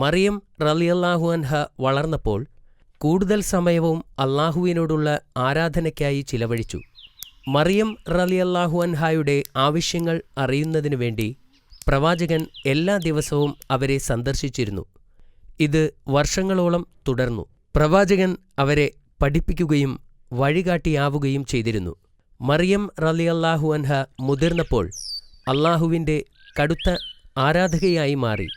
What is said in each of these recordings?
മറിയം റളിയല്ലാഹു അൻഹ വളർന്നപ്പോൾ കൂടുതൽ സമയവും അല്ലാഹുവിനോടുള്ള ആരാധനയ്ക്കായി ചിലവഴിച്ചു. മറിയം റളിയല്ലാഹു അൻഹായുടെ ആവശ്യങ്ങൾ അറിയുന്നതിനു വേണ്ടി പ്രവാചകൻ എല്ലാ ദിവസവും അവരെ സന്ദർശിച്ചിരുന്നു. ഇത് വർഷങ്ങളോളം തുടർന്നു. പ്രവാചകൻ അവരെ പഠിപ്പിക്കുകയും വഴികാട്ടിയാവുകയും ചെയ്തിരുന്നു. മറിയം റളിയല്ലാഹു അൻഹ മുതിർന്നപ്പോൾ അല്ലാഹുവിൻ്റെ കടുത്ത ആരാധകയായി മാറി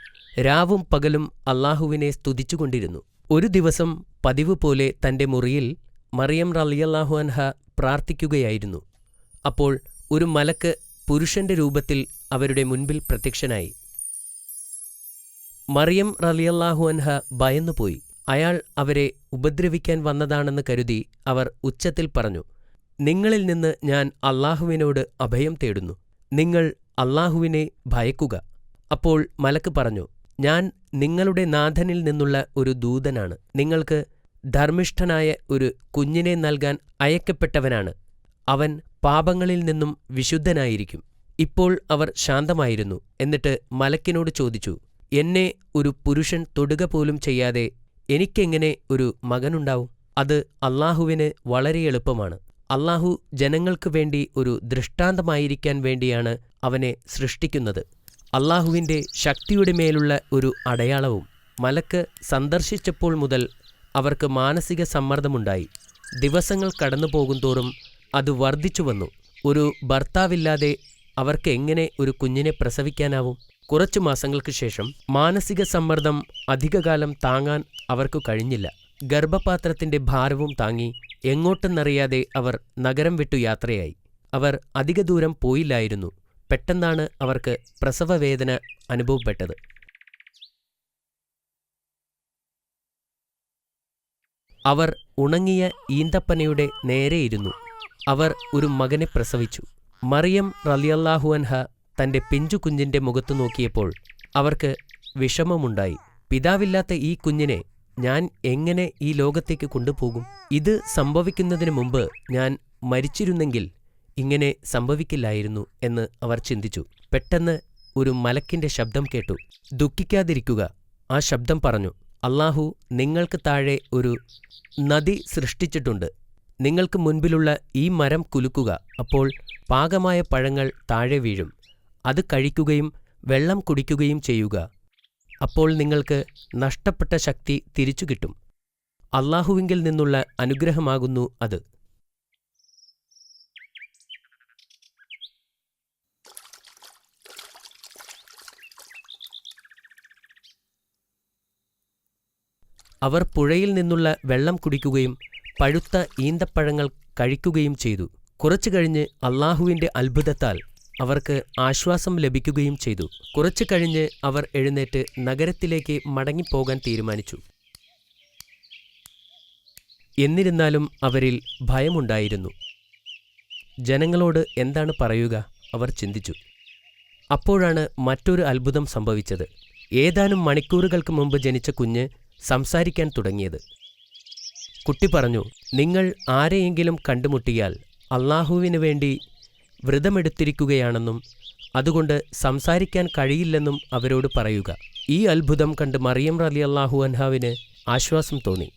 രാവും പകലും അല്ലാഹുവിനെ സ്തുതിച്ചുകൊണ്ടിരുന്നു. ഒരു ദിവസം പതിവ് പോലെ തൻ്റെ മുറിയിൽ മറിയം റളിയല്ലാഹു അൻഹ പ്രാർത്ഥിക്കുകയായിരുന്നു. അപ്പോൾ ഒരു മലക്ക് പുരുഷന്റെ രൂപത്തിൽ അവരുടെ മുൻപിൽ പ്രത്യക്ഷനായി. മറിയം റളിയല്ലാഹു അൻഹ ഭയന്നുപോയി. അയാൾ അവരെ ഉപദ്രവിക്കാൻ വന്നതാണെന്ന് കരുതി അവർ ഉച്ചത്തിൽ പറഞ്ഞു, നിങ്ങളിൽ നിന്ന് ഞാൻ അല്ലാഹുവിനോട് അഭയം തേടുന്നു. നിങ്ങൾ അല്ലാഹുവിനെ ഭയക്കുക. അപ്പോൾ മലക്ക് പറഞ്ഞു, ഞാൻ നിങ്ങളുടെ നാഥനിൽ നിന്നുള്ള ഒരു ദൂതനാണ്. നിങ്ങൾക്ക് ധർമ്മിഷ്ഠനായ ഒരു കുഞ്ഞിനെ നൽകാൻ അയക്കപ്പെട്ടവനാണ്. അവൻ പാപങ്ങളിൽ നിന്നും വിശുദ്ധനായിരിക്കും. ഇപ്പോൾ അവർ ശാന്തമായിരുന്നു. എന്നിട്ട് മലക്കിനോട് ചോദിച്ചു, എന്നെ ഒരു പുരുഷൻ തൊടുക പോലും ചെയ്യാതെ എനിക്കെങ്ങനെ ഒരു മകനുണ്ടാവും? അത് അല്ലാഹുവിന് വളരെ എളുപ്പമാണ്. അല്ലാഹു ജനങ്ങൾക്ക് വേണ്ടി ഒരു ദൃഷ്ടാന്തമായിരിക്കാൻ വേണ്ടിയാണ് അവനെ സൃഷ്ടിക്കുന്നത്. അല്ലാഹുവിൻ്റെ ശക്തിയുടെ മേലുള്ള ഒരു അടയാളവും. മലക്ക് സന്ദർശിച്ചപ്പോൾ മുതൽ അവർക്ക് മാനസിക സമ്മർദ്ദമുണ്ടായി. ദിവസങ്ങൾ കടന്നുപോകുന്തോറും അത് വർദ്ധിച്ചു വന്നു. ഒരു ഭർത്താവില്ലാതെ അവർക്ക് എങ്ങനെ ഒരു കുഞ്ഞിനെ പ്രസവിക്കാനാവും? കുറച്ചു മാസങ്ങൾക്ക് ശേഷം മാനസിക സമ്മർദ്ദം അധികകാലം താങ്ങാൻ അവർക്ക് കഴിഞ്ഞില്ല. ഗർഭപാത്രത്തിന്റെ ഭാരവും താങ്ങി എങ്ങോട്ടെന്നറിയാതെ അവർ നഗരം വിട്ടു യാത്രയായി. അവർ അധിക ദൂരം പോയില്ലായിരുന്നു. പെട്ടെന്നാണ് അവർക്ക് പ്രസവവേദന അനുഭവപ്പെട്ടത്. അവർ ഉണങ്ങിയ ഈന്തപ്പനയുടെ നേരെയിരുന്നു. അവർ ഒരു മകനെ പ്രസവിച്ചു. മറിയം റളിയല്ലാഹു അൻഹ തന്റെ പിഞ്ചു കുഞ്ഞിന്റെ മുഖത്തു നോക്കിയപ്പോൾ അവർക്ക് വിഷമമുണ്ടായി. പിതാവില്ലാത്ത ഈ കുഞ്ഞിനെ ഞാൻ എങ്ങനെ ഈ ലോകത്തേക്ക് കൊണ്ടുപോകും? ഇത് സംഭവിക്കുന്നതിന് മുമ്പ് ഞാൻ മരിച്ചിരുന്നെങ്കിൽ ഇങ്ങനെ സംഭവിക്കില്ലായിരുന്നു എന്ന് അവർ ചിന്തിച്ചു. പെട്ടെന്ന് ഒരു മലക്കിന്റെ ശബ്ദം കേട്ടു. ദുഃഖിക്കാതിരിക്കുക. ആ ശബ്ദം പറഞ്ഞു, അല്ലാഹു നിങ്ങൾക്ക് താഴെ ഒരു നദി സൃഷ്ടിച്ചിട്ടുണ്ട്. നിങ്ങൾക്ക് മുൻപിലുള്ള ഈ മരം കുലുക്കുക. അപ്പോൾ പാകമായ പഴങ്ങൾ താഴെ വീഴും. അത് കഴിക്കുകയും വെള്ളം കുടിക്കുകയും ചെയ്യുക. അപ്പോൾ നിങ്ങൾക്ക് നഷ്ടപ്പെട്ട ശക്തി തിരിച്ചു കിട്ടും. അല്ലാഹുവിങ്കിൽ നിന്നുള്ള അനുഗ്രഹമാകുന്നു അത്. അവർ പുഴയിൽ നിന്നുള്ള വെള്ളം കുടിക്കുകയും പഴുത്ത ഈന്തപ്പഴങ്ങൾ കഴിക്കുകയും ചെയ്തു. കുറച്ചു കഴിഞ്ഞ് അല്ലാഹുവിൻ്റെ അത്ഭുതത്താൽ അവർക്ക് ആശ്വാസം ലഭിക്കുകയും ചെയ്തു. കുറച്ചു കഴിഞ്ഞ് അവർ എഴുന്നേറ്റ് നഗരത്തിലേക്ക് മടങ്ങിപ്പോകാൻ തീരുമാനിച്ചു. എന്നിരുന്നാലും അവരിൽ ഭയമുണ്ടായിരുന്നു. ജനങ്ങളോട് എന്താണ് പറയുക? അവർ ചിന്തിച്ചു. അപ്പോഴാണ് മറ്റൊരു അത്ഭുതം സംഭവിച്ചത്. ഏതാനും മണിക്കൂറുകൾക്ക് മുമ്പ് ജനിച്ച കുഞ്ഞ് സംസാരിക്കാൻ തുടങ്ങിയത്. കുട്ടി പറഞ്ഞു, നിങ്ങൾ ആരെയെങ്കിലും കണ്ടുമുട്ടിയാൽ അല്ലാഹുവിനു വേണ്ടി വ്രതമെടുത്തിരിക്കുകയാണെന്നും അതുകൊണ്ട് സംസാരിക്കാൻ കഴിയില്ലെന്നും അവരോട് പറയുക. ഈ അത്ഭുതം കണ്ട് മറിയം റളിയല്ലാഹു അൻഹാവിന് ആശ്വാസം തോന്നി.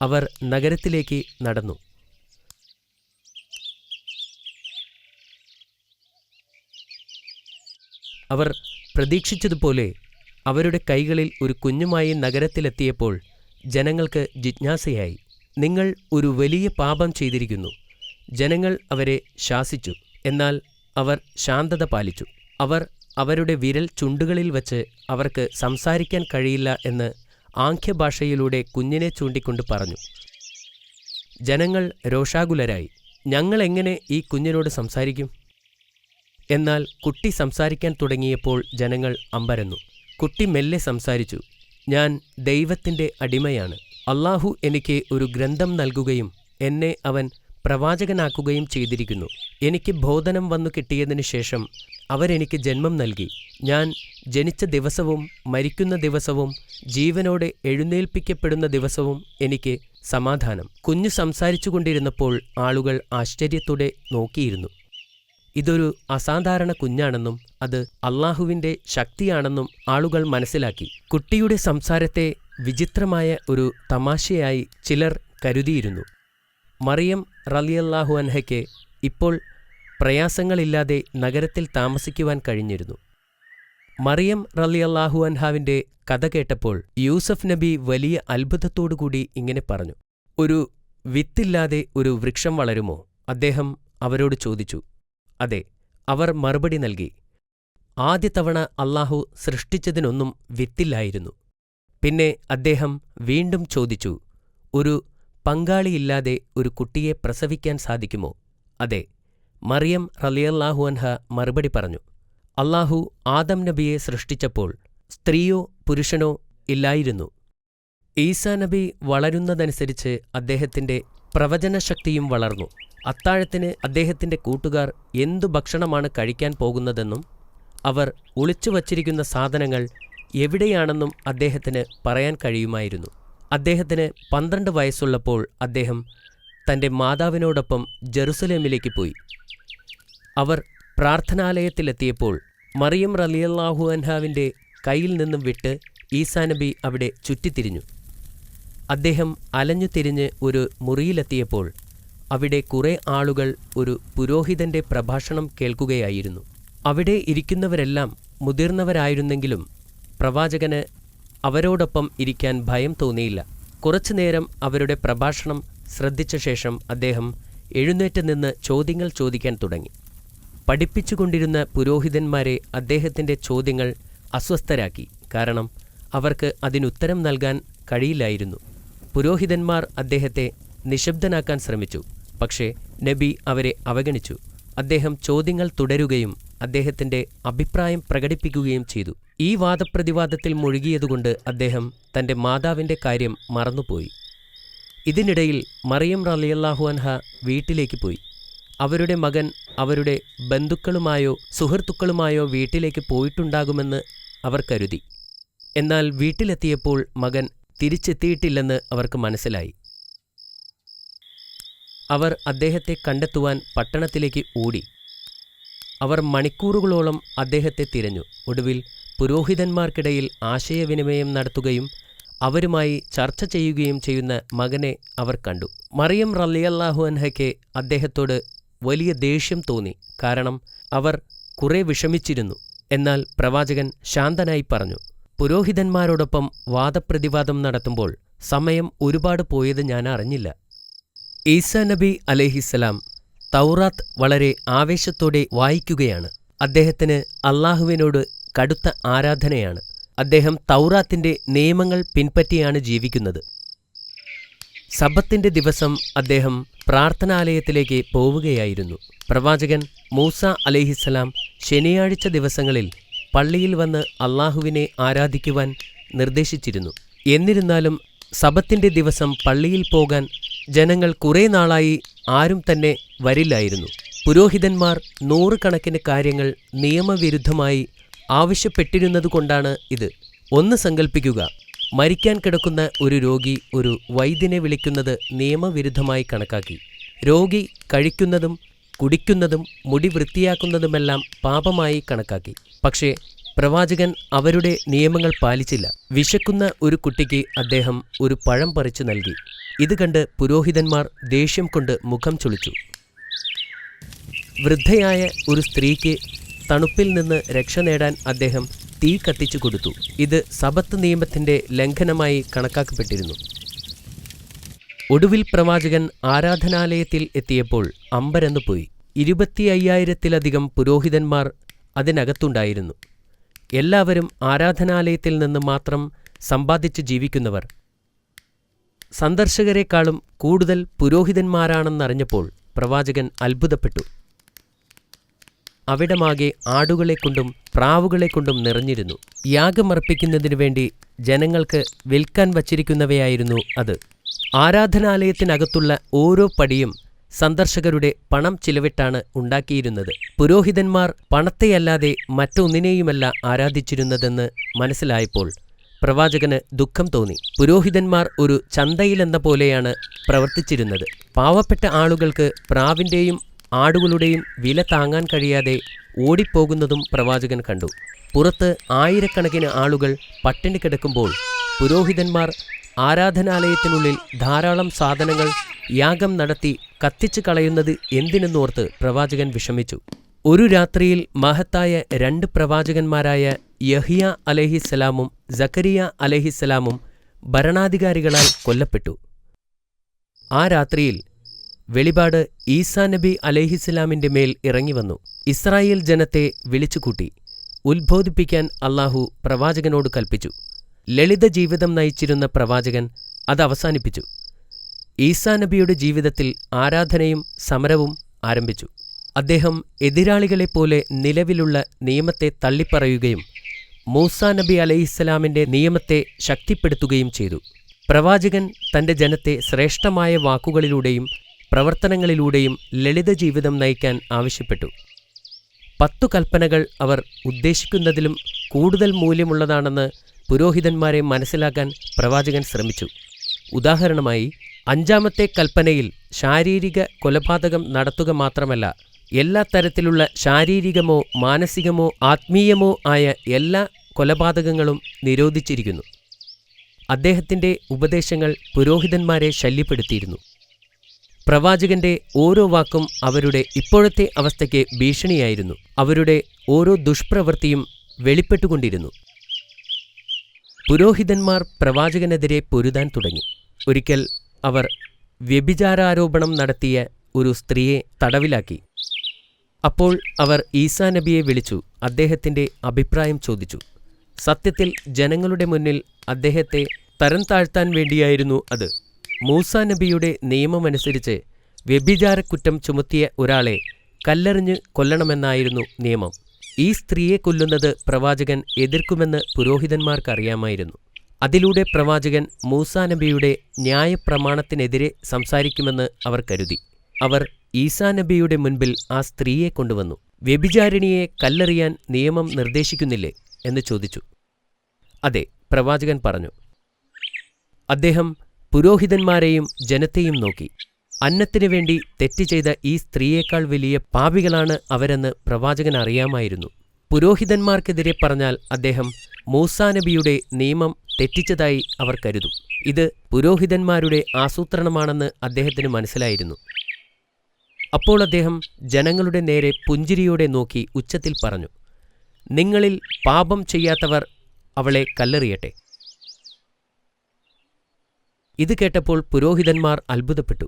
അവർ നഗരത്തിലേക്ക് നടന്നു. അവർ പ്രതീക്ഷിച്ചതുപോലെ അവരുടെ കൈകളിൽ ഒരു കുഞ്ഞുമായി നഗരത്തിലെത്തിയപ്പോൾ ജനങ്ങൾക്ക് ജിജ്ഞാസയായി. നിങ്ങൾ ഒരു വലിയ പാപം ചെയ്തിരിക്കുന്നു. ജനങ്ങൾ അവരെ ശാസിച്ചു. എന്നാൽ അവർ ശാന്തത പാലിച്ചു. അവർ അവരുടെ വിരൽ ചുണ്ടുകളിൽ വച്ച് അവർക്ക് സംസാരിക്കാൻ കഴിയില്ല എന്ന് ആംഗ്യഭാഷയിലൂടെ കുഞ്ഞിനെ ചൂണ്ടിക്കൊണ്ട് പറഞ്ഞു. ജനങ്ങൾ രോഷാകുലരായി. ഞങ്ങൾ എങ്ങനെ ഈ കുഞ്ഞിനോട് സംസാരിക്കും? എന്നാൽ കുട്ടി സംസാരിക്കാൻ തുടങ്ങിയപ്പോൾ ജനങ്ങൾ അമ്പരന്നു. കുട്ടി മെല്ലെ സംസാരിച്ചു. ഞാൻ ദൈവത്തിൻ്റെ അടിമയാണ്. അല്ലാഹു എനിക്ക് ഒരു ഗ്രന്ഥം നൽകുകയും എന്നെ അവൻ പ്രവാചകനാക്കുകയും ചെയ്തിരിക്കുന്നു. എനിക്ക് ബോധനം വന്നു കിട്ടിയതിനു ശേഷം അവരെനിക്ക് ജന്മം നൽകി. ഞാൻ ജനിച്ച ദിവസവും മരിക്കുന്ന ദിവസവും ജീവനോടെ എഴുന്നേൽപ്പിക്കപ്പെടുന്ന ദിവസവും എനിക്ക് സമാധാനം. കുഞ്ഞു സംസാരിച്ചു കൊണ്ടിരുന്നപ്പോൾ ആളുകൾ ആശ്ചര്യത്തോടെ നോക്കിയിരുന്നു. ഇതൊരു അസാധാരണ കുഞ്ഞാണെന്നും അത് അള്ളാഹുവിന്റെ ശക്തിയാണെന്നും ആളുകൾ മനസ്സിലാക്കി. കുട്ടിയുടെ സംസാരത്തെ വിചിത്രമായ ഒരു തമാശയായി ചിലർ കരുതിയിരുന്നു. മറിയം റളിയല്ലാഹു അൻഹയ്ക്ക് ഇപ്പോൾ പ്രയാസങ്ങളില്ലാതെ നഗരത്തിൽ താമസിക്കുവാൻ കഴിഞ്ഞിരുന്നു. മറിയം റളിയല്ലാഹു അൻഹാവിന്റെ കഥ കേട്ടപ്പോൾ യൂസഫ് നബി വലിയ അത്ഭുതത്തോടുകൂടി ഇങ്ങനെ പറഞ്ഞു: ഒരു വിത്തില്ലാതെ ഒരു വൃക്ഷം വളരുമോ? അദ്ദേഹം അവരോട് ചോദിച്ചു. അതെ, അവർ മറുപടി നൽകി. ആദ്യ തവണ അള്ളാഹു സൃഷ്ടിച്ചതിനൊന്നും വിത്തില്ലായിരുന്നു. പിന്നെ അദ്ദേഹം വീണ്ടും ചോദിച്ചു, ഒരു പങ്കാളിയില്ലാതെ ഒരു കുട്ടിയെ പ്രസവിക്കാൻ സാധിക്കുമോ? അതെ. മറിയം റളിയല്ലാഹു അൻഹ മറുപടി പറഞ്ഞു. അള്ളാഹു ആദം നബിയെ സൃഷ്ടിച്ചപ്പോൾ സ്ത്രീയോ പുരുഷനോ ഇല്ലായിരുന്നു. ഈസാ നബി വളരുന്നതനുസരിച്ച് അദ്ദേഹത്തിന്റെ പ്രവചനശക്തിയും വളർന്നു. അത്താഴത്തിന് അദ്ദേഹത്തിന്റെ കൂട്ടുകാർ എന്തു ഭക്ഷണമാണ് കഴിക്കാൻ പോകുന്നതെന്നും അവർ ഒളിച്ചുവച്ചിരിക്കുന്ന സാധനങ്ങൾ എവിടെയാണെന്നും അദ്ദേഹത്തിന് പറയാൻ കഴിയുമായിരുന്നു. അദ്ദേഹത്തിന് 12 വയസ്സുള്ളപ്പോൾ അദ്ദേഹം തന്റെ മാതാവിനോടൊപ്പം ജെറുസലേമിലേക്ക് പോയി. അവർ പ്രാർത്ഥനാലയത്തിലെത്തിയപ്പോൾ മറിയം റളിയല്ലാഹു അൻഹാവിന്റെ കയ്യിൽ നിന്നും വിട്ട് ഈസാ നബി അവിടെ ചുറ്റിത്തിരിഞ്ഞു. അദ്ദേഹം അലഞ്ഞുതിരിഞ്ഞ് ഒരു മുറിയിലെത്തിയപ്പോൾ അവിടെ കുറെ ആളുകൾ ഒരു പുരോഹിതന്റെ പ്രഭാഷണം കേൾക്കുകയായിരുന്നു. അവിടെ ഇരിക്കുന്നവരെല്ലാം മുതിർന്നവരായിരുന്നെങ്കിലും പ്രവാചകന് അവരോടൊപ്പം ഇരിക്കാൻ ഭയം തോന്നിയില്ല. കുറച്ചുനേരം അവരുടെ പ്രഭാഷണം ശ്രദ്ധിച്ച ശേഷം അദ്ദേഹം എഴുന്നേറ്റ് നിന്ന് ചോദ്യങ്ങൾ ചോദിക്കാൻ തുടങ്ങി. പഠിപ്പിച്ചുകൊണ്ടിരുന്ന പുരോഹിതന്മാരെ അദ്ദേഹത്തിന്റെ ചോദ്യങ്ങൾ അസ്വസ്ഥരാക്കി. കാരണം അവർക്ക് അതിനുത്തരം നൽകാൻ കഴിയില്ലായിരുന്നു. പുരോഹിതന്മാർ അദ്ദേഹത്തെ നിശബ്ദനാക്കാൻ ശ്രമിച്ചു. പക്ഷേ നബി അവരെ അവഗണിച്ചു. അദ്ദേഹം ചോദ്യങ്ങൾ തുടരുകയും അദ്ദേഹത്തിന്റെ അഭിപ്രായം പ്രകടിപ്പിക്കുകയും ചെയ്തു. ഈ വാദപ്രതിവാദത്തിൽ മുഴുകിയതുകൊണ്ട് അദ്ദേഹം തന്റെ മാതാവിന്റെ കാര്യം മറന്നുപോയി. ഇതിനിടയിൽ മറിയം റളിയല്ലാഹു അൻഹ വീട്ടിലേക്ക് പോയി. അവരുടെ മകൻ അവരുടെ ബന്ധുക്കളുമായോ സുഹൃത്തുക്കളുമായോ വീട്ടിലേക്ക് പോയിട്ടുണ്ടാകുമെന്ന് അവർ കരുതി. എന്നാൽ വീട്ടിലെത്തിയപ്പോൾ മകൻ തിരിച്ചെത്തിയിട്ടില്ലെന്ന് അവർക്ക് മനസ്സിലായി. അവർ അദ്ദേഹത്തെ കണ്ടെത്തുവാൻ പട്ടണത്തിലേക്ക് ഓടി. അവർ മണിക്കൂറുകളോളം അദ്ദേഹത്തെ തിരഞ്ഞു. ഒടുവിൽ പുരോഹിതന്മാർക്കിടയിൽ ആശയവിനിമയം നടത്തുകയും അവരുമായി ചർച്ച ചെയ്യുകയും ചെയ്യുന്ന മകനെ അവർ കണ്ടു. മറിയം റളിയല്ലാഹു അൻഹയ്ക്ക് അദ്ദേഹത്തോട് വലിയ ദേഷ്യം തോന്നി. കാരണം അവർ കുറെ വിഷമിച്ചിരുന്നു. എന്നാൽ പ്രവാചകൻ ശാന്തനായി പറഞ്ഞു, പുരോഹിതന്മാരോടൊപ്പം വാദപ്രതിവാദം നടത്തുമ്പോൾ സമയം ഒരുപാട് പോയത് ഞാൻ അറിഞ്ഞില്ല. ഈസാ നബി അലൈഹിസ്സലാം തൗറാത്ത് വളരെ ആവേശത്തോടെ വായിക്കുകയാണ്. അദ്ദേഹത്തിന് അള്ളാഹുവിനോട് കടുത്ത ആരാധനയാണ്. അദ്ദേഹം തൗറാത്തിന്റെ നിയമങ്ങൾ പിൻപറ്റിയാണ് ജീവിക്കുന്നത്. സബത്തിന്റെ ദിവസം അദ്ദേഹം പ്രാർത്ഥനാലയത്തിലേക്ക് പോവുകയായിരുന്നു. പ്രവാചകൻ മൂസ അലൈഹിസ്സലാം ശനിയാഴ്ച ദിവസങ്ങളിൽ പള്ളിയിൽ വന്ന് അള്ളാഹുവിനെ ആരാധിക്കുവാൻ നിർദ്ദേശിച്ചിരുന്നു. എന്നിരുന്നാലും സബത്തിന്റെ ദിവസം പള്ളിയിൽ പോകാൻ ജനങ്ങൾ കുറെ നാളായി ആരും തന്നെ വരില്ലായിരുന്നു. പുരോഹിതന്മാർ 100 കണക്കിന് കാര്യങ്ങൾ നിയമവിരുദ്ധമായി ആവശ്യപ്പെട്ടിരുന്നതുകൊണ്ടാണ് ഇത്. ഒന്ന് സങ്കൽപ്പിക്കുക, മരിക്കാൻ കിടക്കുന്ന ഒരു രോഗി ഒരു വൈദ്യനെ വിളിക്കുന്നത് നിയമവിരുദ്ധമായി കണക്കാക്കി. രോഗി കഴിക്കുന്നതും കുടിക്കുന്നതും മുടി വൃത്തിയാക്കുന്നതുമെല്ലാം പാപമായി കണക്കാക്കി. പക്ഷേ പ്രവാചകൻ അവരുടെ നിയമങ്ങൾ പാലിച്ചില്ല. വിശക്കുന്ന ഒരു കുട്ടിക്ക് അദ്ദേഹം ഒരു പഴം പറിച്ചു നൽകി. ഇത് കണ്ട് പുരോഹിതന്മാർ ദേഷ്യം കൊണ്ട് മുഖം ചുളിച്ചു. വൃദ്ധയായ ഒരു സ്ത്രീക്ക് തണുപ്പിൽ നിന്ന് രക്ഷ നേടാൻ അദ്ദേഹം തീ കത്തിച്ചു കൊടുത്തു. ഇത് സബത്ത് നിയമത്തിന്റെ ലംഘനമായി കണക്കാക്കപ്പെട്ടിരുന്നു. ഒടുവിൽ പ്രവാചകൻ ആരാധനാലയത്തിൽ എത്തിയപ്പോൾ അമ്പരന്നു പോയി. 25,000-ത്തിലധികം പുരോഹിതന്മാർ അതിനകത്തുണ്ടായിരുന്നു. എല്ലാവരും ആരാധനാലയത്തിൽ നിന്ന് മാത്രം സമ്പാദിച്ച് ജീവിക്കുന്നവർ. സന്ദർശകരെക്കാളും കൂടുതൽ പുരോഹിതന്മാരാണെന്നറിഞ്ഞപ്പോൾ പ്രവാചകൻ അത്ഭുതപ്പെട്ടു. അവിടമാകെ ആടുകളെക്കൊണ്ടും പ്രാവുകളെക്കൊണ്ടും നിറഞ്ഞിരുന്നു. യാഗമർപ്പിക്കുന്നതിനു വേണ്ടി ജനങ്ങൾക്ക് വിൽക്കാൻ വച്ചിരിക്കുന്നവയായിരുന്നു അത്. ആരാധനാലയത്തിനകത്തുള്ള ഓരോ പടിയും സന്ദർശകരുടെ പണം ചിലവിട്ടാണ് ഉണ്ടാക്കിയിരുന്നത്. പുരോഹിതന്മാർ പണത്തെയല്ലാതെ മറ്റൊന്നിനെയുമല്ല ആരാധിച്ചിരുന്നതെന്ന് മനസ്സിലായപ്പോൾ പ്രവാചകന് ദുഃഖം തോന്നി. പുരോഹിതന്മാർ ഒരു ചന്തയിലെന്ന പോലെയാണ് പ്രവർത്തിച്ചിരുന്നത്. പാവപ്പെട്ട ആളുകൾക്ക് പ്രാവിൻ്റെയും ആടുകളുടെയും വില താങ്ങാൻ കഴിയാതെ ഓടിപ്പോകുന്നതും പ്രവാചകൻ കണ്ടു. പുറത്ത് ആയിരക്കണക്കിന് ആളുകൾ പട്ടിണി കിടക്കുമ്പോൾ പുരോഹിതന്മാർ ആരാധനാലയത്തിനുള്ളിൽ ധാരാളം സാധനങ്ങൾ യാഗം നടത്തി കത്തിച്ചു കളയുന്നത് എന്തിനെന്നോർത്ത് പ്രവാചകൻ വിഷമിച്ചു. ഒരു രാത്രിയിൽ മഹത്തായ 2 പ്രവാചകന്മാരായ യഹ്യ അലൈഹിസ്സലാമും സക്കരിയ അലൈഹിസ്സലാമും ഭരണാധികാരികളാൽ കൊല്ലപ്പെട്ടു. ആ രാത്രിയിൽ വെളിപാട് ഈസാ നബി അലൈഹിസ്സലാമിന്റെ മേൽ ഇറങ്ങിവന്നു. ഇസ്രായേൽ ജനത്തെ വിളിച്ചുകൂട്ടി ഉത്ബോധിപ്പിക്കാൻ അല്ലാഹു പ്രവാചകനോട് കൽപ്പിച്ചു. ലളിത ജീവിതം നയിച്ചിരുന്ന പ്രവാചകൻ അത് അവസാനിപ്പിച്ചു. ഈസാ നബിയുടെ ജീവിതത്തിൽ ആരാധനയും സമരവും ആരംഭിച്ചു. അദ്ദേഹം എതിരാളികളെപ്പോലെ നിലവിലുള്ള നിയമത്തെ തള്ളിപ്പറയുകയും മൂസാ നബി അലൈഹിസ്സലാമിന്റെ നിയമത്തെ ശക്തിപ്പെടുത്തുകയും ചെയ്തു. പ്രവാചകൻ തന്റെ ജനത്തെ ശ്രേഷ്ഠമായ വാക്കുകളിലൂടെയും പ്രവർത്തനങ്ങളിലൂടെയും ലളിത ജീവിതം നയിക്കാൻ ആവശ്യപ്പെട്ടു. 10 കൽപ്പനകൾ അവർ ഉദ്ദേശിക്കുന്നതിലും കൂടുതൽ മൂല്യമുള്ളതാണെന്ന് പുരോഹിതന്മാരെ മനസ്സിലാക്കാൻ പ്രവാചകൻ ശ്രമിച്ചു. ഉദാഹരണമായി 5-ാമത്തെ കൽപ്പനയിൽ ശാരീരിക കൊലപാതകം നടത്തുക മാത്രമല്ല, എല്ലാ തരത്തിലുള്ള ശാരീരികമോ മാനസികമോ ആത്മീയമോ ആയ എല്ലാ കൊലപാതകങ്ങളും നിരോധിച്ചിരിക്കുന്നു. അദ്ദേഹത്തിന്റെ ഉപദേശങ്ങൾ പുരോഹിതന്മാരെ ശല്യപ്പെടുത്തിയിരുന്നു. പ്രവാചകന്റെ ഓരോ വാക്കും അവരുടെ ഇപ്പോഴത്തെ അവസ്ഥയ്ക്ക് ഭീഷണിയായിരുന്നു. അവരുടെ ഓരോ ദുഷ്പ്രവൃത്തിയും വെളിപ്പെട്ടുകൊണ്ടിരുന്നു. പുരോഹിതന്മാർ പ്രവാചകനെതിരെ പൊരുതാൻ തുടങ്ങി. ഒരിക്കൽ അവർ വ്യഭിചാരാരോപണം നടത്തിയ ഒരു സ്ത്രീയെ തടവിലാക്കി. അപ്പോൾ അവർ ഈസാ നബിയെ വിളിച്ചു അദ്ദേഹത്തിന്റെ അഭിപ്രായം ചോദിച്ചു. സത്യത്തിൽ ജനങ്ങളുടെ മുന്നിൽ അദ്ദേഹത്തെ തരം താഴ്ത്താൻ വേണ്ടിയായിരുന്നു അത്. മൂസാ നബിയുടെ നിയമമനുസരിച്ച് വ്യഭിചാരക്കുറ്റം ചുമത്തിയ ഒരാളെ കല്ലെറിഞ്ഞ് കൊല്ലണമെന്നായിരുന്നു നിയമം. ഈ സ്ത്രീയെ കൊല്ലുന്നത് പ്രവാചകൻ എതിർക്കുമെന്ന് പുരോഹിതന്മാർക്കറിയാമായിരുന്നു. അതിലൂടെ പ്രവാചകൻ മൂസാ നബിയുടെ ന്യായപ്രമാണത്തിനെതിരെ സംസാരിക്കുമെന്ന് അവർ കരുതി. അവർ ഈസാ നബിയുടെ മുൻപിൽ ആ സ്ത്രീയെ കൊണ്ടുവന്നു. വ്യഭിചാരിണിയെ കല്ലെറിയാൻ നിയമം നിർദ്ദേശിക്കുന്നില്ലേ എന്ന് ചോദിച്ചു. അതെ, പ്രവാചകൻ പറഞ്ഞു. അദ്ദേഹം പുരോഹിതന്മാരെയും ജനത്തെയും നോക്കി. അന്നത്തിനു വേണ്ടി തെറ്റ് ചെയ്ത ഈ സ്ത്രീയേക്കാൾ വലിയ പാപികളാണ് അവരെന്ന് പ്രവാചകൻ അറിയാമായിരുന്നു. പുരോഹിതന്മാർക്കെതിരെ പറഞ്ഞാൽ അദ്ദേഹം മൂസാ നബിയുടെ നിയമം തെറ്റിച്ചതായി അവർ കരുതും. ഇത് പുരോഹിതന്മാരുടെ ആസൂത്രണമാണെന്ന് അദ്ദേഹത്തിന് മനസ്സിലായിരുന്നു. അപ്പോൾ അദ്ദേഹം ജനങ്ങളുടെ നേരെ പുഞ്ചിരിയോടെ നോക്കി ഉച്ചത്തിൽ പറഞ്ഞു, നിങ്ങളിൽ പാപം ചെയ്യാത്തവർ അവളെ കല്ലെറിയട്ടെ. ഇത് കേട്ടപ്പോൾ പുരോഹിതന്മാർ അത്ഭുതപ്പെട്ടു.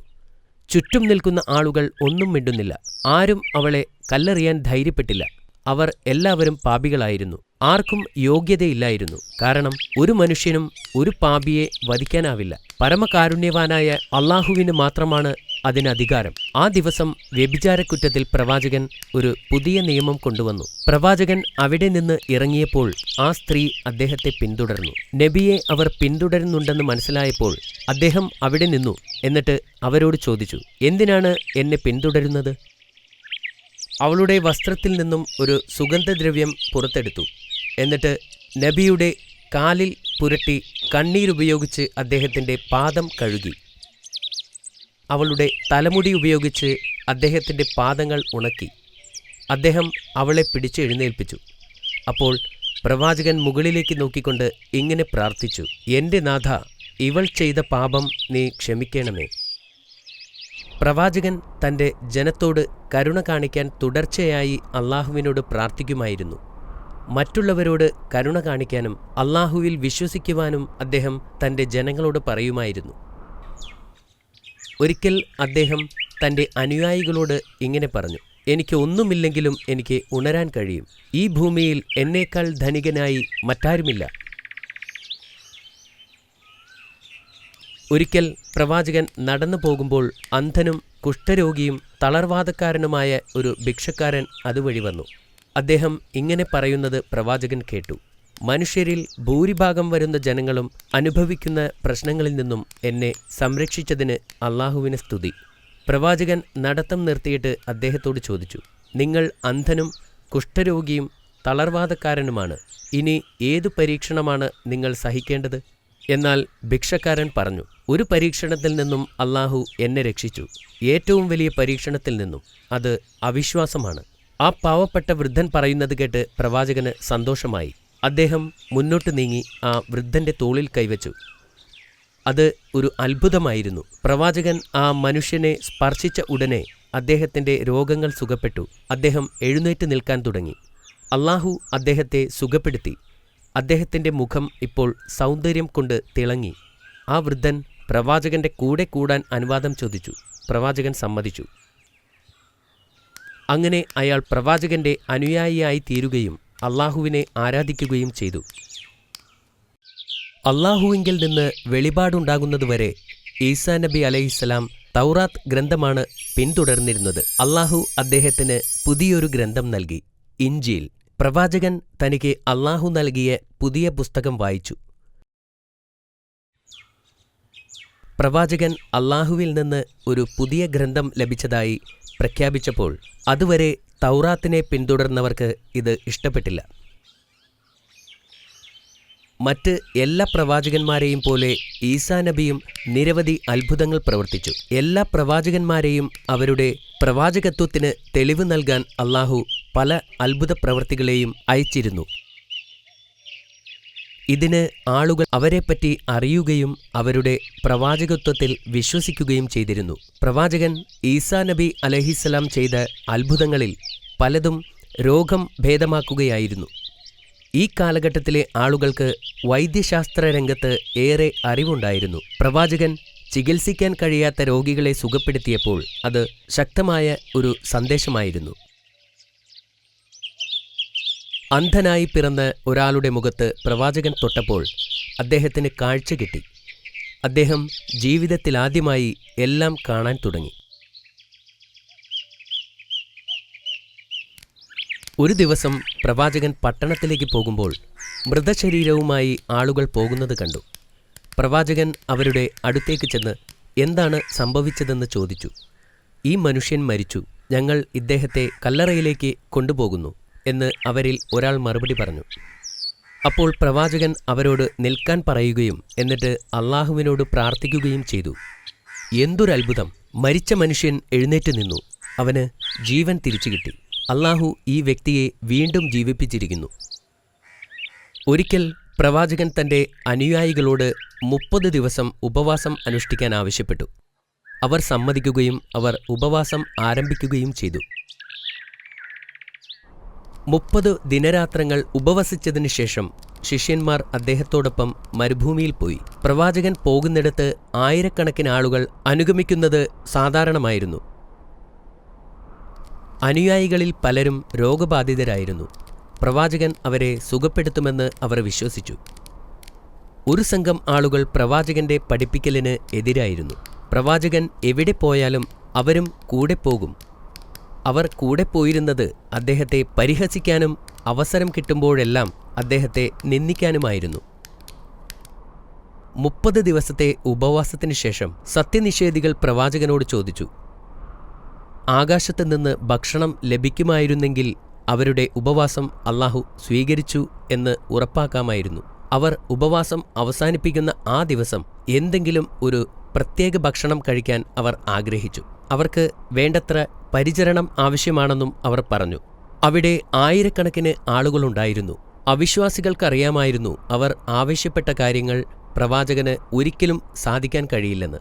ചുറ്റും നിൽക്കുന്ന ആളുകൾ ഒന്നും മിണ്ടുന്നില്ല. ആരും അവളെ കല്ലെറിയാൻ ധൈര്യപ്പെട്ടില്ല. അവർ എല്ലാവരും പാപികളായിരുന്നു. ആർക്കും യോഗ്യതയില്ലായിരുന്നു. കാരണം ഒരു മനുഷ്യനും ഒരു പാപിയെ വധിക്കാനാവില്ല. പരമകാരുണ്യവാനായ അള്ളാഹുവിന് മാത്രമാണ് അതിന് അധികാരം. ആ ദിവസം വ്യഭിചാരക്കുറ്റത്തിൽ പ്രവാചകൻ ഒരു പുതിയ നിയമം കൊണ്ടുവന്നു. പ്രവാചകൻ അവിടെ നിന്ന് ഇറങ്ങിയപ്പോൾ ആ സ്ത്രീ അദ്ദേഹത്തെ പിന്തുടർന്നു. നബിയെ അവർ പിന്തുടരുന്നുണ്ടെന്ന് മനസ്സിലായപ്പോൾ അദ്ദേഹം അവിടെ നിന്നു. എന്നിട്ട് അവരോട് ചോദിച്ചു, എന്തിനാണ് എന്നെ പിന്തുടരുന്നത്? അവളുടെ വസ്ത്രത്തിൽ നിന്നും ഒരു സുഗന്ധദ്രവ്യം പുറത്തെടുത്തു. എന്നിട്ട് നബിയുടെ കാലിൽ പുരട്ടി കണ്ണീരുപയോഗിച്ച് അദ്ദേഹത്തിന്റെ പാദം കഴുകി. അവളുടെ തലമുടി ഉപയോഗിച്ച് അദ്ദേഹത്തിന്റെ പാദങ്ങൾ ഉണക്കി. അദ്ദേഹം അവളെ പിടിച്ച് എഴുന്നേൽപ്പിച്ചു. അപ്പോൾ പ്രവാചകൻ മുകളിലേക്ക് നോക്കിക്കൊണ്ട് ഇങ്ങനെ പ്രാർത്ഥിച്ചു, എൻ്റെ നാഥ, ഇവൾ ചെയ്ത പാപം നീ ക്ഷമിക്കണമേ. പ്രവാചകൻ തൻ്റെ ജനത്തോട് കരുണ കാണിക്കാൻ തുടർച്ചയായി അള്ളാഹുവിനോട് പ്രാർത്ഥിക്കുമായിരുന്നു. മറ്റുള്ളവരോട് കരുണ കാണിക്കാനും അള്ളാഹുവിൽ വിശ്വസിക്കുവാനും അദ്ദേഹം തൻ്റെ ജനങ്ങളോട് പറയുമായിരുന്നു. ഒരിക്കൽ അദ്ദേഹം തൻ്റെ അനുയായികളോട് ഇങ്ങനെ പറഞ്ഞു, എനിക്ക് ഒന്നുമില്ലെങ്കിലും എനിക്ക് ഉണരാൻ കഴിയും. ഈ ഭൂമിയിൽ എന്നേക്കാൾ ധനികനായി മറ്റാരുമില്ല. ഒരിക്കൽ പ്രവാചകൻ നടന്നു പോകുമ്പോൾ അന്ധനും കുഷ്ഠരോഗിയും തളർവാദക്കാരനുമായ ഒരു ഭിക്ഷക്കാരൻ അതുവഴി വന്നു. അദ്ദേഹം ഇങ്ങനെ പറയുന്നത് പ്രവാചകൻ കേട്ടു, മനുഷ്യരിൽ ഭൂരിഭാഗം വരുന്ന ജനങ്ങളും അനുഭവിക്കുന്ന പ്രശ്നങ്ങളിൽ നിന്നും എന്നെ സംരക്ഷിച്ചതിന് അള്ളാഹുവിന് സ്തുതി. പ്രവാചകൻ നടത്തം നിർത്തിയിട്ട് അദ്ദേഹത്തോട് ചോദിച്ചു, നിങ്ങൾ അന്ധനും കുഷ്ഠരോഗിയും തളർവാദക്കാരനുമാണ്. ഇനി ഏതു പരീക്ഷണമാണ് നിങ്ങൾ സഹിക്കേണ്ടത്? എന്നാൽ ഭിക്ഷക്കാരൻ പറഞ്ഞു, ഒരു പരീക്ഷണത്തിൽ നിന്നും അല്ലാഹു എന്നെ രക്ഷിച്ചു, ഏറ്റവും വലിയ പരീക്ഷണത്തിൽ നിന്നും. അത് അവിശ്വാസമാണ്. ആ പാവപ്പെട്ട വൃദ്ധൻ പറയുന്നത് കേട്ട് പ്രവാചകന് സന്തോഷമായി. അദ്ദേഹം മുന്നോട്ട് നീങ്ങി ആ വൃദ്ധന്റെ തോളിൽ കൈവച്ചു. അത് ഒരു അത്ഭുതമായിരുന്നു. പ്രവാചകൻ ആ മനുഷ്യനെ സ്പർശിച്ച ഉടനെ അദ്ദേഹത്തിന്റെ രോഗങ്ങൾ സുഖപ്പെട്ടു. അദ്ദേഹം എഴുന്നേറ്റ് നിൽക്കാൻ തുടങ്ങി. അല്ലാഹു അദ്ദേഹത്തെ സുഖപ്പെടുത്തി. അദ്ദേഹത്തിന്റെ മുഖം ഇപ്പോൾ സൗന്ദര്യം കൊണ്ട് തിളങ്ങി. ആ വൃദ്ധൻ പ്രവാചകന്റെ കൂടെ കൂടാൻ അനുവാദം ചോദിച്ചു. പ്രവാചകൻ സമ്മതിച്ചു. അങ്ങനെ അയാൾ പ്രവാചകന്റെ അനുയായിയായി തീരുകയും അല്ലാഹുവിനെ ആരാധിക്കുകയും ചെയ്തു. അല്ലാഹുവിങ്കിൽ നിന്ന് വെളിപാടുണ്ടാകുന്നതുവരെ ഈസാ നബി അലൈഹിസ്സലാം തൗറാത്ത് ഗ്രന്ഥമാണ് പിന്തുടർന്നിരുന്നത്. അല്ലാഹു അദ്ദേഹത്തിന് പുതിയൊരു ഗ്രന്ഥം നൽകി, ഇൻജീൽ. പ്രവാചകൻ തനിക്ക് അല്ലാഹു നൽകിയ പുതിയ പുസ്തകം വായിച്ചു. പ്രവാചകൻ അല്ലാഹുവിൽ നിന്ന് ഒരു പുതിയ ഗ്രന്ഥം ലഭിച്ചതായി പ്രഖ്യാപിച്ചപ്പോൾ അതുവരെ തൗറാത്തിനെ പിന്തുടർന്നവർക്ക് ഇത് ഇഷ്ടപ്പെട്ടില്ല. മറ്റ് എല്ലാ പ്രവാചകന്മാരെയും പോലെ ഈസാ നബിയും നിരവധി അത്ഭുതങ്ങൾ പ്രവർത്തിച്ചു. എല്ലാ പ്രവാചകന്മാരെയും അവരുടെ പ്രവാചകത്വത്തിന് തെളിവ് നൽകാൻ അല്ലാഹു പല അത്ഭുത പ്രവൃത്തികളെയും അയച്ചിരുന്നു. ഇതിന് ആളുകൾ അവരെപ്പറ്റി അറിയുകയും അവരുടെ പ്രവാചകത്വത്തിൽ വിശ്വസിക്കുകയും ചെയ്തിരുന്നു. പ്രവാചകൻ ഈസാ നബി അലൈഹിസ്സലാം ചെയ്ത അത്ഭുതങ്ങളിൽ പലതും രോഗം ഭേദമാക്കുകയായിരുന്നു. ഈ കാലഘട്ടത്തിലെ ആളുകൾക്ക് വൈദ്യശാസ്ത്ര രംഗത്ത് ഏറെ അറിവുണ്ടായിരുന്നു. പ്രവാചകൻ ചികിത്സിക്കാൻ കഴിയാത്ത രോഗികളെ സുഖപ്പെടുത്തിയപ്പോൾ അത് ശക്തമായ ഒരു സന്ദേശമായിരുന്നു. അന്ധനായി പിറന്ന ഒരാളുടെ മുഖത്ത് പ്രവാചകൻ തൊട്ടപ്പോൾ അദ്ദേഹത്തിന് കാഴ്ച കിട്ടി. അദ്ദേഹം ജീവിതത്തിലാദ്യമായി എല്ലാം കാണാൻ തുടങ്ങി. ഒരു ദിവസം പ്രവാചകൻ പട്ടണത്തിലേക്ക് പോകുമ്പോൾ മൃതശരീരവുമായി ആളുകൾ പോകുന്നത് കണ്ടു. പ്രവാചകൻ അവരുടെ അടുത്തേക്ക് ചെന്ന് എന്താണ് സംഭവിച്ചതെന്ന് ചോദിച്ചു. ഈ മനുഷ്യൻ മരിച്ചു, ഞങ്ങൾ ഇദ്ദേഹത്തെ കല്ലറയിലേക്ക് കൊണ്ടുപോകുന്നു എന്ന് അവരിൽ ഒരാൾ മറുപടി പറഞ്ഞു. അപ്പോൾ പ്രവാചകൻ അവരോട് നിൽക്കാൻ പറയുകയും എന്നിട്ട് അല്ലാഹുവിനോട് പ്രാർത്ഥിക്കുകയും ചെയ്തു. എന്തൊരത്ഭുതം! മരിച്ച മനുഷ്യൻ എഴുന്നേറ്റ് നിന്നു. അവന് ജീവൻ തിരിച്ചു കിട്ടി. അല്ലാഹു ഈ വ്യക്തിയെ വീണ്ടും ജീവിപ്പിച്ചിരിക്കുന്നു. ഒരിക്കൽ പ്രവാചകൻ തന്റെ അനുയായികളോട് 30 ദിവസം ഉപവാസം അനുഷ്ഠിക്കാൻ ആവശ്യപ്പെട്ടു. അവർ സമ്മതിക്കുകയും അവർ ഉപവാസം ആരംഭിക്കുകയും ചെയ്തു. 30 ദിനരാത്രങ്ങൾ ഉപവസിച്ചതിന് ശേഷം ശിഷ്യന്മാർ അദ്ദേഹത്തോടൊപ്പം മരുഭൂമിയിൽ പോയി. പ്രവാചകൻ പോകുന്നിടത്ത് ആയിരക്കണക്കിന് ആളുകൾ അനുഗമിക്കുന്നത് സാധാരണമായിരുന്നു. അനുയായികളിൽ പലരും രോഗബാധിതരായിരുന്നു. പ്രവാചകൻ അവരെ സുഖപ്പെടുത്തുമെന്ന് അവർ വിശ്വസിച്ചു. ഒരു സംഘം ആളുകൾ പ്രവാചകന്റെ പഠിപ്പിക്കലിന് എതിരായിരുന്നു. പ്രവാചകൻ എവിടെ പോയാലും അവരും കൂടെ പോകും. അവർ കൂടെ പോയിരുന്നത് അദ്ദേഹത്തെ പരിഹസിക്കാനും അവസരം കിട്ടുമ്പോഴെല്ലാം അദ്ദേഹത്തെ നിന്ദിക്കാനുമായിരുന്നു. 30 ദിവസത്തെ ഉപവാസത്തിന് ശേഷം സത്യനിഷേധികൾ പ്രവാചകനോട് ചോദിച്ചു, ആകാശത്ത് നിന്ന് ഭക്ഷണം ലഭിക്കുമായിരുന്നെങ്കിൽ അവരുടെ ഉപവാസം അല്ലാഹു സ്വീകരിച്ചു എന്ന് ഉറപ്പാക്കാമായിരുന്നു. അവർ ഉപവാസം അവസാനിപ്പിക്കുന്ന ആ ദിവസം എന്തെങ്കിലും ഒരു പ്രത്യേക ഭക്ഷണം കഴിക്കാൻ അവർ ആഗ്രഹിച്ചു. അവർക്ക് വേണ്ടത്ര പരിചരണം ആവശ്യമാണെന്നും അവർ പറഞ്ഞു. അവിടെ ആയിരക്കണക്കിന് ആളുകളുണ്ടായിരുന്നു. അവിശ്വാസികൾക്കറിയാമായിരുന്നു അവർ ആവശ്യപ്പെട്ട കാര്യങ്ങൾ പ്രവാചകന് ഒരിക്കലും സാധിക്കാൻ കഴിയില്ലെന്ന്.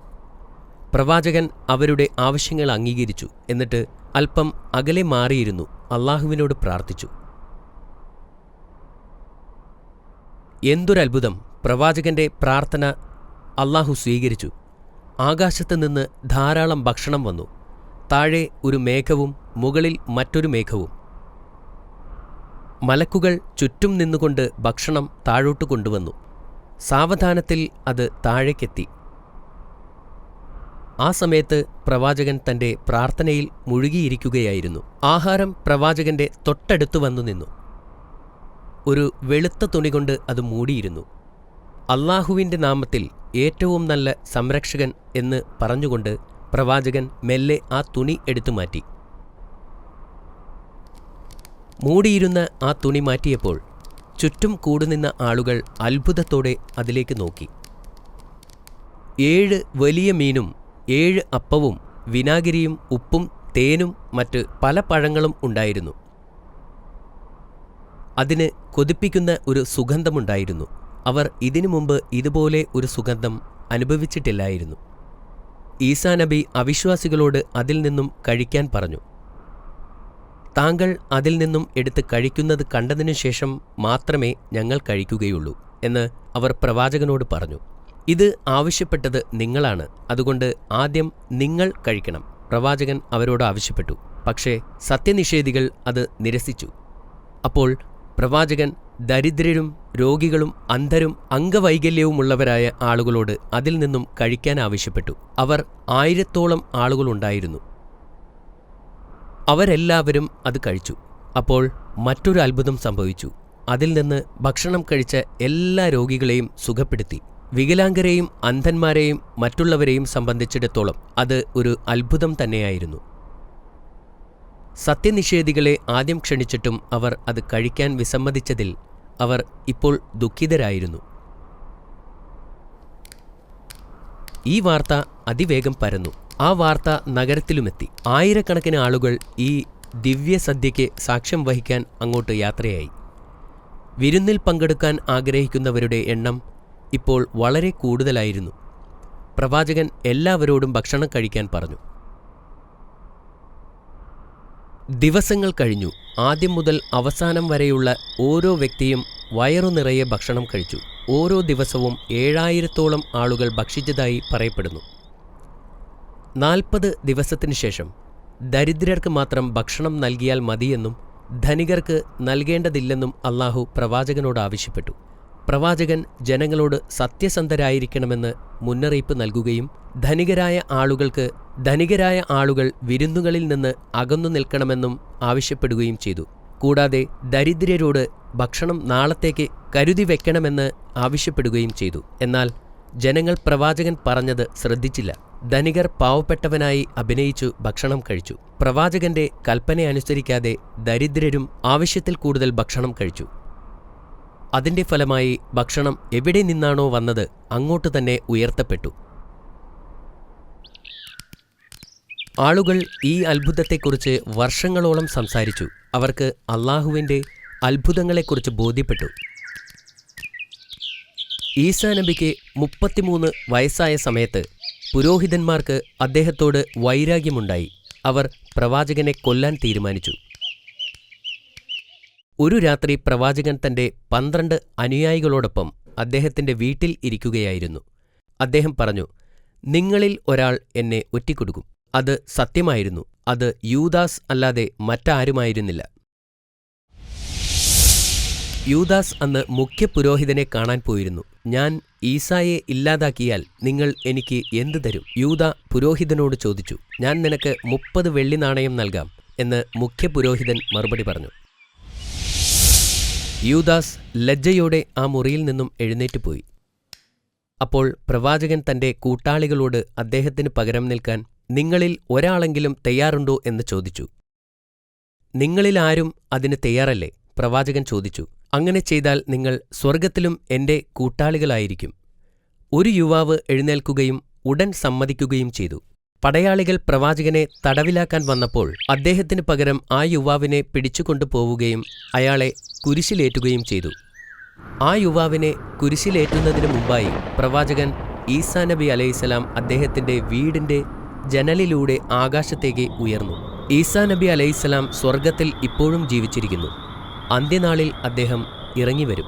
പ്രവാചകൻ അവരുടെ ആവശ്യങ്ങൾ അംഗീകരിച്ചു. എന്നിട്ട് അല്പം അകലെ മാറിയിരുന്നു അല്ലാഹുവിനോട് പ്രാർത്ഥിച്ചു. എന്തൊരത്ഭുതം! പ്രവാചകന്റെ പ്രാർത്ഥന അല്ലാഹു സ്വീകരിച്ചു. ആകാശത്ത് നിന്ന് ധാരാളം ഭക്ഷണം വന്നു. താഴെ ഒരു മേഘവും മുകളിൽ മറ്റൊരു മേഘവും. മലക്കുകൾ ചുറ്റും നിന്നുകൊണ്ട് ഭക്ഷണം താഴോട്ട് കൊണ്ടുവന്നു. സാവധാനത്തിൽ അത് താഴേക്കെത്തി. ആ സമയത്ത് പ്രവാചകൻ തന്റെ പ്രാർത്ഥനയിൽ മുഴുകിയിരിക്കുകയായിരുന്നു. ആഹാരം പ്രവാചകന്റെ തൊട്ടടുത്ത് വന്നു നിന്നു. ഒരു വെളുത്ത തുണി കൊണ്ട് അത് മൂടിയിരുന്നു. അല്ലാഹുവിന്റെ നാമത്തിൽ ഏറ്റവും നല്ല സംരക്ഷകൻ എന്ന് പറഞ്ഞുകൊണ്ട് പ്രവാചകൻ മെല്ലെ ആ തുണി എടുത്തു മാറ്റി. മൂടിയിരുന്ന ആ തുണി മാറ്റിയപ്പോൾ ചുറ്റും കൂടുനിന്ന ആളുകൾ അത്ഭുതത്തോടെ അതിലേക്ക് നോക്കി. 7 വലിയ മീനും 7 അപ്പവും വിനാഗിരിയും ഉപ്പും തേനും മറ്റ് പല പഴങ്ങളും ഉണ്ടായിരുന്നു. അതിന് കൊതിപ്പിക്കുന്ന ഒരു സുഗന്ധമുണ്ടായിരുന്നു. അവർ ഇതിനു മുമ്പ് ഇതുപോലെ ഒരു സുഗന്ധം അനുഭവിച്ചിട്ടില്ലായിരുന്നു. ഈസാ നബി അവിശ്വാസികളോട് അതിൽ നിന്നും കഴിക്കാൻ പറഞ്ഞു. താങ്കൾ അതിൽ നിന്നും എടുത്ത് കഴിക്കുന്നത് കണ്ടതിനു ശേഷം മാത്രമേ ഞങ്ങൾ കഴിക്കുകയുള്ളൂ എന്ന് അവർ പ്രവാചകനോട് പറഞ്ഞു. ഇത് ആവശ്യപ്പെട്ടത് നിങ്ങളാണ്, അതുകൊണ്ട് ആദ്യം നിങ്ങൾ കഴിക്കണം, പ്രവാചകൻ അവരോട് ആവശ്യപ്പെട്ടു. പക്ഷേ സത്യനിഷേധികൾ അത് നിരസിച്ചു. അപ്പോൾ പ്രവാചകൻ ദരിദ്രരും രോഗികളും അന്ധരും അംഗവൈകല്യവുമുള്ളവരായ ആളുകളോട് അതിൽ നിന്നും കഴിക്കാൻ ആവശ്യപ്പെട്ടു. അവർ 1000-ഓളം ആളുകളുണ്ടായിരുന്നു. അവരെല്ലാവരും അത് കഴിച്ചു. അപ്പോൾ മറ്റൊരു അത്ഭുതം സംഭവിച്ചു. അതിൽ നിന്ന് ഭക്ഷണം കഴിച്ച എല്ലാ രോഗികളെയും സുഖപ്പെടുത്തി. വികലാംഗരെയും അന്ധന്മാരെയും മറ്റുള്ളവരെയും സംബന്ധിച്ചിടത്തോളം അത് ഒരു അത്ഭുതം തന്നെയായിരുന്നു. സത്യനിഷേധികളെ ആദ്യം ക്ഷണിച്ചിട്ടും അവർ അത് കഴിക്കാൻ വിസമ്മതിച്ചതിൽ അവർ ഇപ്പോൾ ദുഃഖിതരായിരുന്നു. ഈ വാർത്ത അതിവേഗം പരന്നു. ആ വാർത്ത നഗരത്തിലുമെത്തി. ആയിരക്കണക്കിന് ആളുകൾ ഈ ദിവ്യസദ്യയ്ക്ക് സാക്ഷ്യം വഹിക്കാൻ അങ്ങോട്ട് യാത്രയായി. വിരുന്നിൽ പങ്കെടുക്കാൻ ആഗ്രഹിക്കുന്നവരുടെ എണ്ണം ഇപ്പോൾ വളരെ കൂടുതലായിരുന്നു. പ്രവാചകൻ എല്ലാവരോടും ഭക്ഷണം കഴിക്കാൻ പറഞ്ഞു. ദിവസങ്ങൾ കഴിഞ്ഞു. ആദ്യം മുതൽ അവസാനം വരെയുള്ള ഓരോ വ്യക്തിയും വയറു നിറയെ ഭക്ഷണം കഴിച്ചു. ഓരോ ദിവസവും 7000-ഓളം ആളുകൾ ഭക്ഷിച്ചതായി പറയപ്പെടുന്നു. 40 ദിവസത്തിനു ശേഷം ദരിദ്രർക്ക് മാത്രം ഭക്ഷണം നൽകിയാൽ മതിയെന്നും ധനികർക്ക് നൽകേണ്ടതില്ലെന്നും അല്ലാഹു പ്രവാചകനോട് ആവശ്യപ്പെട്ടു. പ്രവാചകൻ ജനങ്ങളോട് സത്യസന്ധരായിരിക്കണമെന്ന് മുന്നറിയിപ്പ് നൽകുകയും ധനികരായ ആളുകൾ വിരുന്നുകളിൽ നിന്ന് അകന്നു നിൽക്കണമെന്നും ആവശ്യപ്പെടുകയും ചെയ്തു. കൂടാതെ ദരിദ്രരോട് ഭക്ഷണം നാളത്തേക്ക് കരുതി വെക്കണമെന്ന് ആവശ്യപ്പെടുകയും ചെയ്തു. എന്നാൽ ജനങ്ങൾ പ്രവാചകൻ പറഞ്ഞത് ശ്രദ്ധിച്ചില്ല. ധനികർ പാവപ്പെട്ടവനായി അഭിനയിച്ചു ഭക്ഷണം കഴിച്ചു. പ്രവാചകന്റെ കൽപ്പനയനുസരിക്കാതെ ദരിദ്രരും ആവശ്യത്തിൽ കൂടുതൽ ഭക്ഷണം കഴിച്ചു. അതിന്റെ ഫലമായി ഭക്ഷണം എവിടെ നിന്നാണോ വന്നത് അങ്ങോട്ട് തന്നെ ഉയർത്തപ്പെട്ടു. ആളുകൾ ഈ അത്ഭുതത്തെക്കുറിച്ച് വർഷങ്ങളോളം സംസാരിച്ചു. അവർക്ക് അല്ലാഹുവിൻ്റെ അത്ഭുതങ്ങളെക്കുറിച്ച് ബോധ്യപ്പെട്ടു. ഈസാ നബിക്ക് 33 വയസ്സായ സമയത്ത് പുരോഹിതന്മാർക്ക് അദ്ദേഹത്തോട് വൈരാഗ്യമുണ്ടായി. അവർ പ്രവാചകനെ കൊല്ലാൻ തീരുമാനിച്ചു. ഒരു രാത്രി പ്രവാചകൻ തന്റെ 12 അനുയായികളോടൊപ്പം അദ്ദേഹത്തിന്റെ വീട്ടിൽ ഇരിക്കുകയായിരുന്നു. അദ്ദേഹം പറഞ്ഞു, നിങ്ങളിൽ ഒരാൾ എന്നെ ഒറ്റിക്കൊടുക്കും. അത് സത്യമായിരുന്നു. അത് യൂദാസ് അല്ലാതെ മറ്റാരുമായിരുന്നില്ല. യൂദാസ് അന്ന് മുഖ്യപുരോഹിതനെ കാണാൻ പോയിരുന്നു. ഞാൻ ഈസായെ ഇല്ലാതാക്കിയാൽ നിങ്ങൾ എനിക്ക് എന്തു തരും? യൂദ പുരോഹിതനോട് ചോദിച്ചു. ഞാൻ നിനക്ക് 30 വെള്ളി നാണയം നൽകാം എന്ന് മുഖ്യപുരോഹിതൻ മറുപടി പറഞ്ഞു. യൂദാസ് ലജ്ജയോടെ ആ മുറിയിൽ നിന്നും എഴുന്നേറ്റ് പോയി. അപ്പോൾ പ്രവാചകൻ തന്റെ കൂട്ടാളികളോട് അദ്ദേഹത്തിന് പകരം നിൽക്കാൻ നിങ്ങളിൽ ഒരാളെങ്കിലും തയ്യാറുണ്ടോ എന്ന് ചോദിച്ചു. നിങ്ങളിൽ ആരും അതിന് തയ്യാറല്ലേ? പ്രവാചകൻ ചോദിച്ചു. അങ്ങനെ ചെയ്താൽ നിങ്ങൾ സ്വർഗത്തിലും എന്റെ കൂട്ടാളികളായിരിക്കും. ഒരു യുവാവ് എഴുന്നേൽക്കുകയും ഉടൻ സമ്മതിക്കുകയും ചെയ്തു. പടയാളികൾ പ്രവാചകനെ തടവിലാക്കാൻ വന്നപ്പോൾ അദ്ദേഹത്തിന് പകരം ആ യുവാവിനെ പിടിച്ചുകൊണ്ടുപോവുകയും അയാളെ കുരിശിലേറ്റുകയും ചെയ്തു. ആ യുവാവിനെ കുരിശിലേറ്റുന്നതിന് മുമ്പായി പ്രവാചകൻ ഈസാ നബി അലൈഹിസ്സലാം അദ്ദേഹത്തിന്റെ വീടിന്റെ ജനലിലൂടെ ആകാശത്തേക്ക് ഉയർന്നു. ഈസാ നബി അലൈഹിസ്സലാം സ്വർഗത്തിൽ ഇപ്പോഴും ജീവിച്ചിരിക്കുന്നു. അന്ത്യനാളിൽ അദ്ദേഹം ഇറങ്ങിവരും.